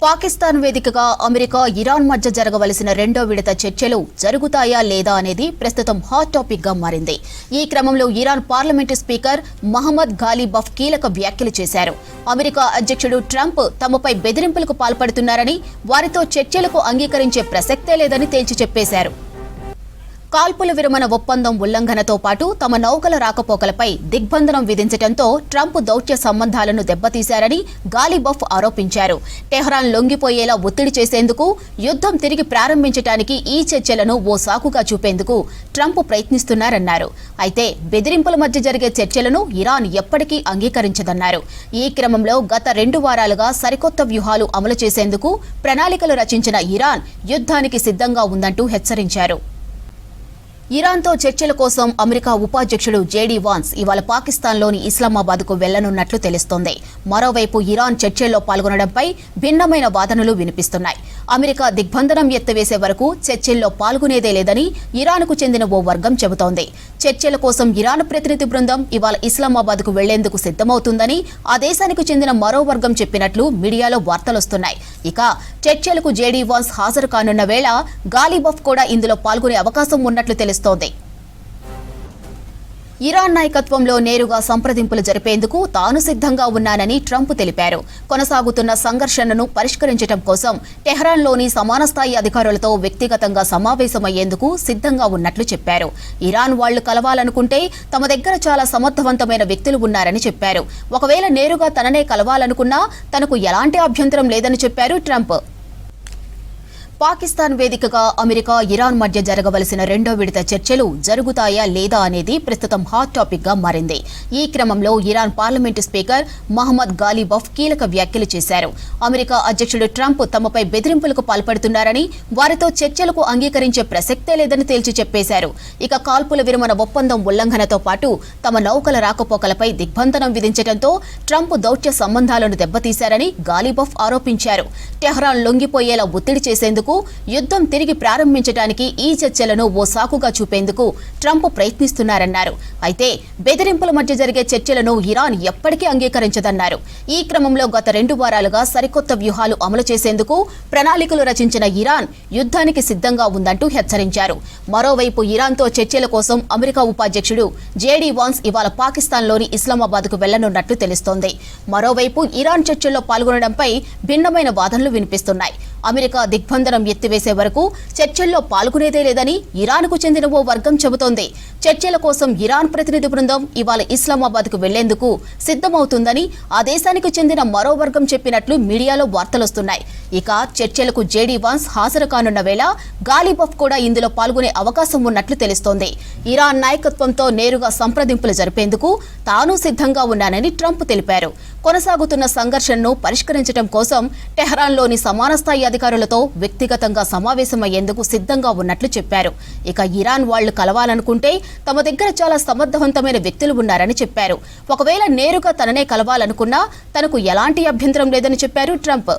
పాకిస్తాన్ వేదికగా America Iran మధ్య జరగవలసిన రెండో విడత చర్చలు జరుగుతాయా లేదా అనేది ప్రస్తుతం హాట్ టాపిక్ గా మారింది. ఈ క్రమంలో ఇరాన్ పార్లమెంటు స్పీకర్ మహమ్మద్ గాలిబఫ్ కీలక వ్యాఖ్యలు చేశారు. అమెరికా అధ్యక్షుడు ట్రంప్ తమపై బెదిరింపులకు పాల్పడుతున్నారని, వారితో చర్చలకు అంగీకరించే ప్రసక్తే లేదని తేల్చి చెప్పేశారు. కాల్పుల విరమణ ఒప్పందం ఉల్లంఘనతో పాటు తమ నౌకల రాకపోకలపై దిగ్బంధనం విధించడంతో ట్రంప్ దౌత్య సంబంధాలను దెబ్బతీశారని గాలిబఫ్ ఆరోపించారు. టెహ్రాన్ లొంగిపోయేలా ఒత్తిడి చేసేందుకు, యుద్ధం తిరిగి ప్రారంభించడానికి ఈ చర్చలను ఓ సాకుగా చూపేందుకు ట్రంప్ ప్రయత్నిస్తున్నారన్నారు. అయితే బెదిరింపుల మధ్య జరిగే చర్చలను ఇరాన్ ఎప్పటికీ అంగీకరించదన్నారు. ఈ క్రమంలో గత 2 వారాలుగా సరికొత్త వ్యూహాలు అమలు చేసేందుకు ప్రణాళికలు రచించిన ఇరాన్ యుద్ధానికి సిద్ధంగా ఉందంటూ హెచ్చరించారు. ఇరాన్తో చర్చల కోసం అమెరికా ఉపాధ్యక్షుడు జేడీ వాన్స్ ఇవాళ పాకిస్తాన్లోని ఇస్లామాబాద్కు వెళ్లనున్నట్లు తెలుస్తోంది. మరోవైపు ఇరాన్ చర్చల్లో పాల్గొనడంపై భిన్నమైన వాదనలు వినిపిస్తున్నాయి. అమెరికా దిగ్బంధనం ఎత్తివేసే వరకు చర్చల్లో పాల్గొనేదే లేదని ఇరాన్కు చెందిన ఓ వర్గం చెబుతోంది. చర్చల కోసం ఇరాన్ ప్రతినిధి బృందం ఇవాళ ఇస్లామాబాద్కు వెళ్లేందుకు సిద్ధమవుతుందని ఆ దేశానికి చెందిన మరో వర్గం చెప్పినట్లు మీడియాలో వార్తలొస్తున్నాయి. ఇక చర్చలకు జేడీ వాన్స్ హాజరు కానున్న వేళ గాలిబఫ్ కూడా ఇందులో పాల్గొనే అవకాశం ఉన్నట్లు తెలుస్తోంది. ఇరాన్ నాయకత్వంలో నేరుగా సంప్రదింపులు జరిపేందుకు తాను సిద్ధంగా ఉన్నానని ట్రంప్ తెలిపారు. కొనసాగుతున్న సంఘర్షణను పరిష్కరించడం కోసం టెహ్రాన్లోని సమాన స్థాయి అధికారులతో వ్యక్తిగతంగా సమావేశమయ్యేందుకు సిద్ధంగా ఉన్నట్లు చెప్పారు. ఇరాన్ వాళ్లు కలవాలనుకుంటే తమ దగ్గర చాలా సమర్థవంతమైన వ్యక్తులు ఉన్నారని చెప్పారు. ఒకవేళ నేరుగా తననే కలవాలనుకున్నా తనకు ఎలాంటి అభ్యంతరం లేదని చెప్పారు ట్రంప్. పాకిస్తాన్ వేదికగా అమెరికా ఇరాన్ మధ్య జరగవలసిన రెండో విడత చర్చలు జరుగుతాయా లేదా అనేది ప్రస్తుతం హాట్ టాపిక్ గా మారింది. ఈ క్రమంలో ఇరాన్ పార్లమెంటు స్పీకర్ మహమ్మద్ గాలిబఫ్ కీలక వ్యాఖ్యలు చేశారు. అమెరికా అధ్యక్షుడు ట్రంప్ తమపై బెదిరింపులకు పాల్పడుతున్నారని, వారితో చర్చలకు అంగీకరించే ప్రసక్తే లేదని తేల్చి చెప్పేశారు. ఇక కాల్పుల విరమణ ఒప్పందం ఉల్లంఘనతో పాటు తమ నౌకల రాకపోకలపై దిగ్బంధనం విధించడంతో ట్రంప్ దౌత్య సంబంధాలను దెబ్బతీశారని గాలిబఫ్ ఆరోపించారు. టెహ్రాన్ లొంగిపోయేలా ఒత్తిడి చేసేందుకు, యుద్ధం తిరిగి ప్రారంభించడానికి ఈ చర్చలను ఓ సాకుగా చూపేందుకు ట్రంప్ ప్రయత్నిస్తున్నారన్నారు. అయితే బెదిరింపుల మధ్య జరిగే చర్చలను ఇరాన్ ఎప్పటికీ అంగీకరించదన్నారు. ఈ క్రమంలో గత 2 వారాలుగా సరికొత్త వ్యూహాలు అమలు చేసేందుకు ప్రణాళికలు రచించిన ఇరాన్ యుద్ధానికి సిద్ధంగా ఉందంటూ హెచ్చరించారు. మరోవైపు ఇరాన్తో చర్చల కోసం అమెరికా ఉపాధ్యక్షుడు జేడీ వాన్స్ ఇవాళ పాకిస్తాన్లోని ఇస్లామాబాద్కు వెళ్లనున్నట్లు తెలుస్తోంది. మరోవైపు ఇరాన్ చర్చల్లో పాల్గొనడంపై భిన్నమైన వాదనలు వినిపిస్తున్నాయి. అమెరికా దిగ్బంధనం ఎత్తివేసే వరకు చర్చల్లో పాల్గొనేదే లేదని ఇరాన్కు చెందిన ఓ వర్గం చెబుతోంది. చర్చల కోసం ఇరాన్ ప్రతినిధి బృందం ఇవాళ ఇస్లామాబాద్కు వెళ్లేందుకు సిద్ధమవుతుందని ఆ దేశానికి చెందిన మరో వర్గం చెప్పినట్లు మీడియాలో వార్తలొస్తున్నాయి. ఇక చర్చలకు జేడీ వాన్స్ హాజరు కానున్న వేళ గాలిబఫ్ కూడా ఇందులో పాల్గొనే అవకాశం ఉన్నట్లు తెలుస్తోంది. ఇరాన్ నాయకత్వంతో నేరుగా సంప్రదింపులు జరిపేందుకు తాను సిద్ధంగా ఉన్నానని ట్రంప్ తెలిపారు. కొనసాగుతున్న సంఘర్షణను పరిష్కరించడం కోసం టెహ్రాన్లోని సమాన స్థాయి అధికారులతో వ్యక్తిగతంగా సమావేశమయ్యేందుకు సిద్ధంగా ఉన్నట్లు చెప్పారు. ఇక ఇరాన్ వాళ్లు కలవాలనుకుంటే తమ దగ్గర చాలా సమర్థవంతమైన వ్యక్తులు ఉన్నారని చెప్పారు. ఒకవేళ నేరుగా తననే కలవాలనుకున్నా తనకు ఎలాంటి అభ్యంతరం లేదని చెప్పారు ట్రంప్.